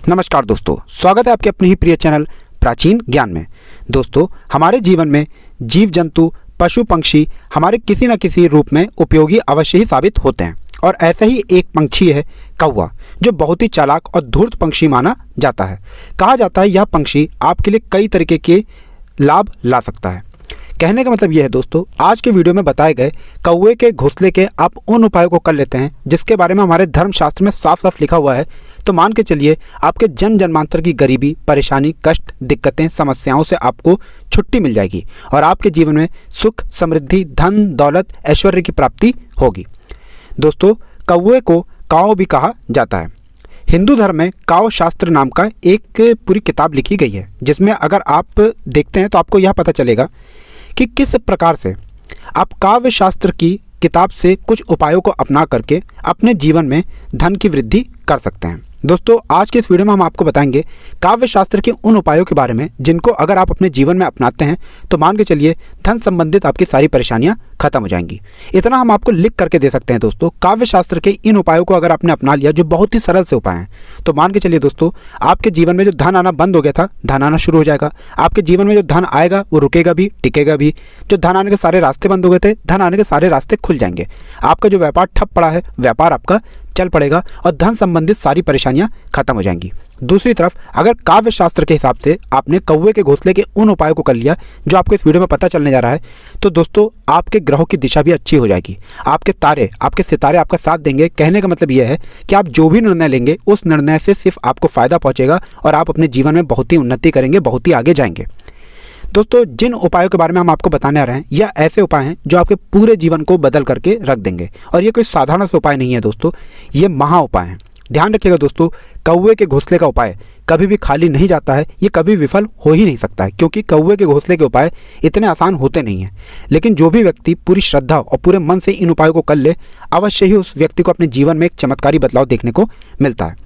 नमस्कार दोस्तों, स्वागत है आपके अपने ही प्रिय चैनल प्राचीन ज्ञान में। दोस्तों, हमारे जीवन में जीव जंतु, पशु पक्षी हमारे किसी न किसी रूप में उपयोगी अवश्य ही साबित होते हैं। और ऐसा ही एक पंछी है कौवा, जो बहुत ही चालाक और धूर्त पंछी माना जाता है। कहा जाता है यह पंछी आपके लिए कई तरीके के लाभ ला सकता है। कहने का मतलब यह है दोस्तों, आज के वीडियो में बताए गए कौवे के घोंसले के आप उन उपायों को कर लेते हैं जिसके बारे में हमारे धर्मशास्त्र में साफ साफ लिखा हुआ है, तो मान के चलिए आपके जन्म जन्मांतर की गरीबी, परेशानी, कष्ट, दिक्कतें, समस्याओं से आपको छुट्टी मिल जाएगी और आपके जीवन में सुख, समृद्धि, धन, दौलत, ऐश्वर्य की प्राप्ति होगी। दोस्तों, कौवे को काव भी कहा जाता है। हिंदू धर्म में काव शास्त्र नाम का एक पूरी किताब लिखी गई है, जिसमें अगर आप देखते हैं तो आपको यह पता चलेगा कि किस प्रकार से आप काव्य शास्त्र की किताब से कुछ उपायों को अपना करके अपने जीवन में धन की वृद्धि कर सकते हैं। दोस्तों, आज के इस वीडियो में हम आपको बताएंगे काव्य शास्त्र के उन उपायों के बारे में जिनको अगर आप अपने जीवन में अपनाते हैं तो मान के चलिए धन संबंधित आपकी सारी परेशानियां खत्म हो जाएंगी। इतना हम आपको लिख करके दे सकते हैं दोस्तों, काव्य शास्त्र के इन उपायों को अगर आपने अपना लिया, जो बहुत ही सरल से उपाय हैं, तो मान के चलिए दोस्तों, आपके जीवन में जो धन आना बंद हो गया था, धन आना शुरू हो जाएगा। आपके जीवन में जो धन आएगा वो रुकेगा भी, टिकेगा भी। जो धन आने के सारे रास्ते बंद हो गए थे, धन आने के सारे रास्ते खुल जाएंगे। आपका जो व्यापार ठप पड़ा है, व्यापार आपका चल पड़ेगा और धन संबंधित सारी परेशानियां खत्म हो जाएंगी। दूसरी तरफ अगर काव्य शास्त्र के हिसाब से आपने कौवे के घोंसले के उन उपायों को कर लिया जो आपको इस वीडियो में पता चलने जा रहा है, तो दोस्तों आपके ग्रहों की दिशा भी अच्छी हो जाएगी। आपके तारे, आपके सितारे आपका साथ देंगे। कहने का मतलब यह है कि आप जो भी निर्णय लेंगे उस निर्णय से सिर्फ आपको फायदा पहुंचेगा और आप अपने जीवन में बहुत ही उन्नति करेंगे, बहुत ही आगे जाएंगे। दोस्तों, जिन उपायों के बारे में हम आपको बताने आ रहे हैं, यह ऐसे उपाय हैं जो आपके पूरे जीवन को बदल करके रख देंगे। और ये कोई साधारण सा उपाय नहीं है दोस्तों, ये महा उपाय हैं। ध्यान रखिएगा दोस्तों, कौवे के घोंसले का उपाय कभी भी खाली नहीं जाता है, ये कभी विफल हो ही नहीं सकता है, क्योंकि कौवे के घोंसले के उपाय इतने आसान होते नहीं हैं। लेकिन जो भी व्यक्ति पूरी श्रद्धा और पूरे मन से इन उपायों को कर ले, अवश्य ही उस व्यक्ति को अपने जीवन में एक चमत्कारी बदलाव देखने को मिलता है।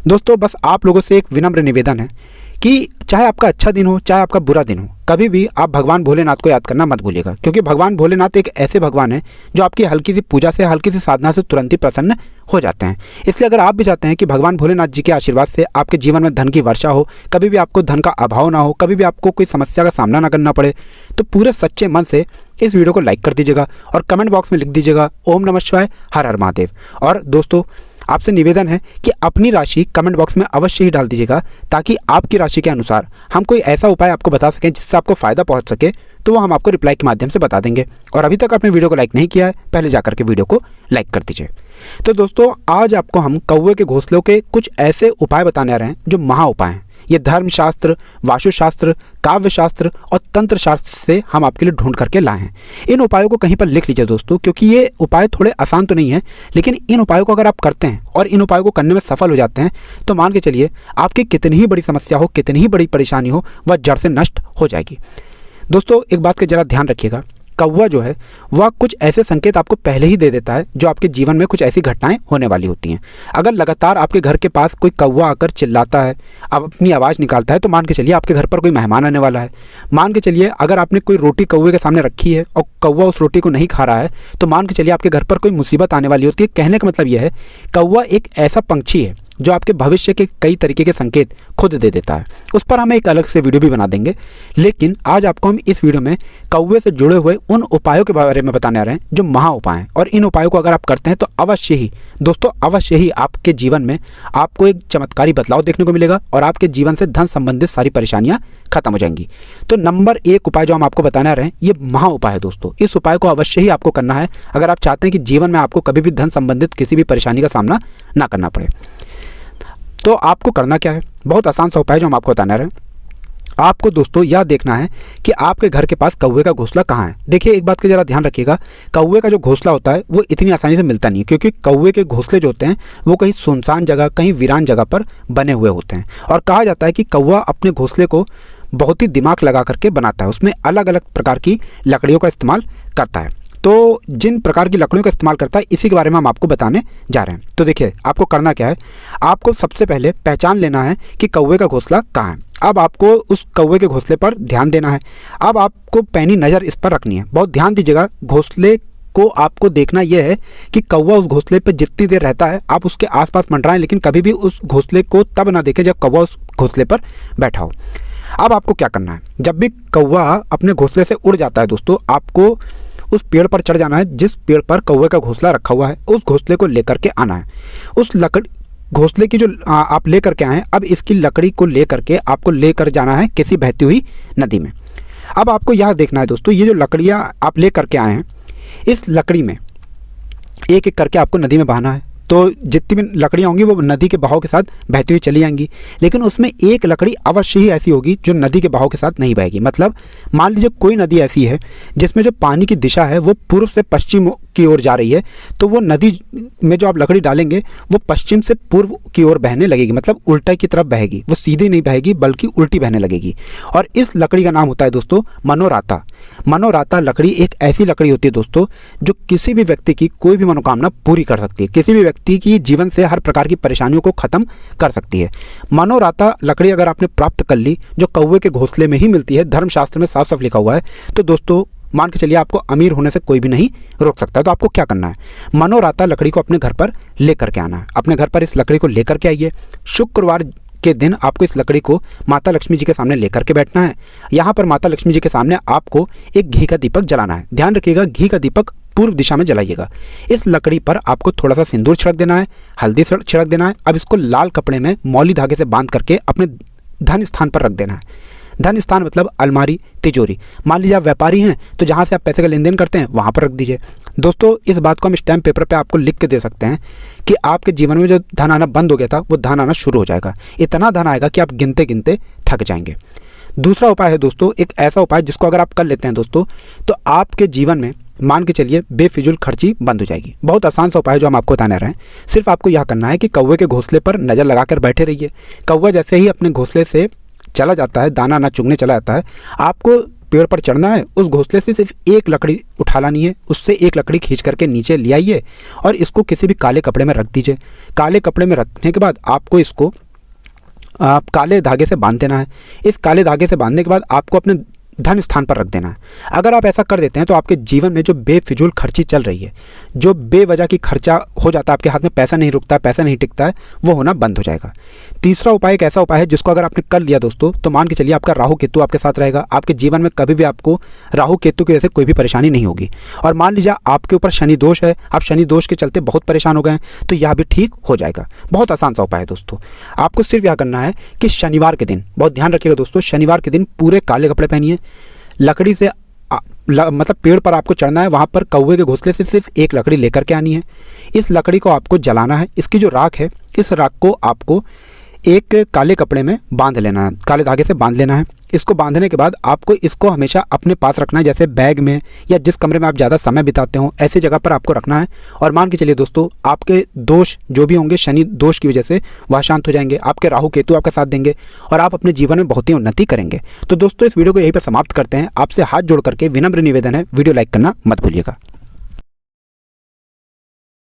दोस्तों, बस आप लोगों से एक विनम्र निवेदन है कि चाहे आपका अच्छा दिन हो, चाहे आपका बुरा दिन हो, कभी भी आप भगवान भोलेनाथ को याद करना मत भूलिएगा, क्योंकि भगवान भोलेनाथ एक ऐसे भगवान हैं जो आपकी हल्की सी पूजा से, हल्की सी साधना से तुरंत ही प्रसन्न हो जाते हैं। इसलिए अगर आप भी चाहते हैं कि भगवान भोलेनाथ जी के आशीर्वाद से आपके जीवन में धन की वर्षा हो, कभी भी आपको धन का अभाव ना हो, कभी भी आपको कोई समस्या का सामना ना करना पड़े, तो पूरे सच्चे मन से इस वीडियो को लाइक कर दीजिएगा और कमेंट बॉक्स में लिख दीजिएगा ओम नमः शिवाय, हर हर महादेव। और दोस्तों, आपसे निवेदन है कि अपनी राशि कमेंट बॉक्स में अवश्य ही डाल दीजिएगा, ताकि आपकी राशि के अनुसार हम कोई ऐसा उपाय आपको बता सकें जिससे आपको फ़ायदा पहुंच सके, तो वो हम आपको रिप्लाई के माध्यम से बता देंगे। और अभी तक आपने वीडियो को लाइक नहीं किया है, पहले जाकर के वीडियो को लाइक कर दीजिए। तो दोस्तों, आज आपको हम कौवे के घोंसलों के कुछ ऐसे उपाय बताने आ रहे हैं जो महा उपाय हैं। ये धर्मशास्त्र, वास्तुशास्त्र, काव्य शास्त्र और तंत्र शास्त्र से हम आपके लिए ढूंढ करके लाए हैं। इन उपायों को कहीं पर लिख लीजिए दोस्तों, क्योंकि ये उपाय थोड़े आसान तो नहीं है, लेकिन इन उपायों को अगर आप करते हैं और इन उपायों को करने में सफल हो जाते हैं, तो मान के चलिए आपकी कितनी ही बड़ी समस्या हो, कितनी ही बड़ी परेशानी हो, वह जड़ से नष्ट हो जाएगी। दोस्तों, एक बात का जरा ध्यान रखिएगा, कौवा जो है वह कुछ ऐसे संकेत आपको पहले ही दे देता है जो आपके जीवन में कुछ ऐसी घटनाएं होने वाली होती हैं। अगर लगातार आपके घर के पास कोई कौवा आकर चिल्लाता है, अब अपनी आवाज़ निकालता है, तो मान के चलिए आपके घर पर कोई मेहमान आने वाला है। मान के चलिए अगर आपने कोई रोटी कौवे के सामने रखी है और कौवा उस रोटी को नहीं खा रहा है, तो मान के चलिए आपके घर पर कोई मुसीबत आने वाली होती है। कहने का मतलब यह है, कौवा एक ऐसा पंछी है जो आपके भविष्य के कई तरीके के संकेत खुद दे देता है। उस पर हम एक अलग से वीडियो भी बना देंगे, लेकिन आज आपको हम इस वीडियो में कौवे से जुड़े हुए उन उपायों के बारे में बताने आ रहे हैं जो महा उपाय हैं। और इन उपायों को अगर आप करते हैं तो अवश्य ही दोस्तों, अवश्य ही आपके जीवन में आपको एक चमत्कारी बदलाव देखने को मिलेगा और आपके जीवन से धन संबंधित सारी परेशानियां खत्म हो जाएंगी। तो नंबर 1 उपाय जो हम आपको बताने आ रहे हैं, ये महा उपाय है दोस्तों। इस उपाय को अवश्य ही आपको करना है अगर आप चाहते हैं कि जीवन में आपको कभी भी धन संबंधित किसी भी परेशानी का सामना ना करना पड़े। तो आपको करना क्या है, बहुत आसान सा उपाय जो हम आपको बताने रहे हैं। आपको दोस्तों यह देखना है कि आपके घर के पास कौवे का घोंसला कहाँ है। देखिए, एक बात का जरा ध्यान रखिएगा, कौवे का जो घोंसला होता है वो इतनी आसानी से मिलता नहीं है, क्योंकि कौवे के घोंसले जो होते हैं वो कहीं सुनसान जगह, कहीं वीरान जगह पर बने हुए होते हैं। और कहा जाता है कि कौवा अपने घोंसले को बहुत ही दिमाग लगा करके बनाता है, उसमें अलग अलग प्रकार की लकड़ियों का इस्तेमाल करता है। तो जिन प्रकार की लकड़ियों का इस्तेमाल करता है, इसी के बारे में हम आपको बताने जा रहे हैं। तो देखिए, आपको करना क्या है, आपको सबसे पहले पहचान लेना है कि कौवे का घोंसला कहाँ है। अब आपको उस कौवे के घोंसले पर ध्यान देना है। अब आपको पैनी नज़र इस पर रखनी है। बहुत ध्यान दीजिएगा, घोंसले को आपको देखना यह है कि कौवा उस घोंसले पर जितनी देर रहता है आप उसके आसपास मंडराएं, लेकिन कभी भी उस घोंसले को तब ना देखें जब कौवा उस घोंसले पर बैठा हो। अब आपको क्या करना है, जब भी कौवा अपने घोंसले से उड़ जाता है दोस्तों, आपको उस पेड़ पर चढ़ जाना है जिस पेड़ पर कौवे का घोंसला रखा हुआ है। उस घोंसले को लेकर के आना है। उस घोंसले की जो आप लेकर के आए हैं, अब इसकी लकड़ी को लेकर के आपको लेकर जाना है किसी बहती हुई नदी में। अब आपको यह देखना है दोस्तों, ये जो लकड़ियाँ आप ले करके आए हैं, इस लकड़ी में एक एक करके आपको नदी में बहाना है। तो जितनी भी लकड़ियाँ होंगी वो नदी के बहाव के साथ बहती हुई चली जाएंगी, लेकिन उसमें एक लकड़ी अवश्य ही ऐसी होगी जो नदी के बहाव के साथ नहीं बहेगी। मतलब मान लीजिए कोई नदी ऐसी है जिसमें जो पानी की दिशा है वो पूर्व से पश्चिम की ओर जा रही है, तो वो नदी में जो आप लकड़ी डालेंगे वो पश्चिम से पूर्व की ओर बहने लगेगी, मतलब उल्टा की तरफ बहेगी। वो सीधी नहीं बहेगी बल्कि उल्टी बहने लगेगी। और इस लकड़ी का नाम होता है दोस्तों मनोराता। मनोराता लकड़ी एक ऐसी लकड़ी होती है दोस्तों जो किसी भी व्यक्ति की कोई भी मनोकामना पूरी कर सकती है, किसी भी व्यक्ति की जीवन से हर प्रकार की परेशानियों को खत्म कर सकती है। मनोराता लकड़ी अगर आपने प्राप्त कर ली, जो कौवे के घोंसले में ही मिलती है, धर्मशास्त्र में साफ साफ लिखा हुआ है, तो दोस्तों मान के चलिए आपको अमीर होने से कोई भी नहीं रोक सकता। तो आपको क्या करना है, मनोराता लकड़ी को अपने घर पर लेकर के आना है। अपने घर पर इस लकड़ी को लेकर के आइए। शुक्रवार के दिन आपको इस लकड़ी को माता लक्ष्मी जी के सामने लेकर के बैठना है। यहाँ पर माता लक्ष्मी जी के सामने आपको एक घी का दीपक जलाना है। ध्यान रखिएगा, घी का दीपक पूर्व दिशा में जलाइएगा। इस लकड़ी पर आपको थोड़ा सा सिंदूर छिड़क देना है, हल्दी छिड़क देना है। अब इसको लाल कपड़े में मौली धागे से बांध करके अपने धन स्थान पर रख देना है। धन स्थान मतलब अलमारी, तिजोरी। मान लीजिए आप व्यापारी हैं तो जहाँ से आप पैसे का लेन देन करते हैं वहाँ पर रख दीजिए। दोस्तों इस बात को हम स्टैम्प पेपर पे आपको लिख के दे सकते हैं कि आपके जीवन में जो धन आना बंद हो गया था वो धन आना शुरू हो जाएगा। इतना धन आएगा कि आप गिनते गिनते थक जाएंगे। दूसरा उपाय है दोस्तों, एक ऐसा उपाय जिसको अगर आप कर लेते हैं दोस्तों, तो आपके जीवन में मान के चलिए बेफिजूल खर्ची बंद हो जाएगी। बहुत आसान सा उपाय जो हम आपको बताने रहे हैं। सिर्फ आपको यह करना है कि कौवे के घोंसले पर नज़र लगाकर बैठे रहिए। कौवा जैसे ही अपने घोंसले से चला जाता है, दाना ना चुगने चला जाता है, आपको पेड़ पर चढ़ना है। उस घोंसले से सिर्फ एक लकड़ी उठा लानी है, उससे एक लकड़ी खींच करके नीचे ले आइए और इसको किसी भी काले कपड़े में रख दीजिए। काले कपड़े में रखने के बाद आपको इसको आप काले धागे से बांध देना है। इस काले धागे से बांधने के बाद आपको अपने धन स्थान पर रख देना है। अगर आप ऐसा कर देते हैं तो आपके जीवन में जो बेफिजूल खर्ची चल रही है, जो बेवजह की खर्चा हो जाता है, आपके हाथ में पैसा नहीं रुकता है, पैसा नहीं टिकता है, वो होना बंद हो जाएगा। तीसरा उपाय एक ऐसा उपाय है जिसको अगर आपने कर लिया दोस्तों, तो मान के चलिए आपका राहु केतु आपके साथ रहेगा। आपके जीवन में कभी भी आपको राहु केतु की वजह से कोई भी परेशानी नहीं होगी। और मान लीजिए आपके ऊपर शनि दोष है, आप शनि दोष के चलते बहुत परेशान हो गए हैं, तो यह भी ठीक हो जाएगा। बहुत आसान सा उपाय है दोस्तों। आपको सिर्फ यह करना है कि शनिवार के दिन, बहुत ध्यान रखिएगा दोस्तों, शनिवार के दिन पूरे काले कपड़े पहनिए। लकड़ी से मतलब पेड़ पर आपको चढ़ना है, वहाँ पर कौवे के घोंसले से सिर्फ एक लकड़ी लेकर के आनी है। इस लकड़ी को आपको जलाना है। इसकी जो राख है, इस राख को आपको एक काले कपड़े में बांध लेना है, काले धागे से बांध लेना है। इसको बांधने के बाद आपको इसको हमेशा अपने पास रखना है, जैसे बैग में या जिस कमरे में आप ज़्यादा समय बिताते हो ऐसी जगह पर आपको रखना है। और मान के चलिए दोस्तों, आपके दोष जो भी होंगे शनि दोष की वजह से वह शांत हो जाएंगे। आपके राहु केतु आपका साथ देंगे और आप अपने जीवन में बहुत ही उन्नति करेंगे। तो दोस्तों इस वीडियो को यहीं पर समाप्त करते हैं। आपसे हाथ जोड़ करके विनम्र निवेदन है, वीडियो लाइक करना मत भूलिएगा।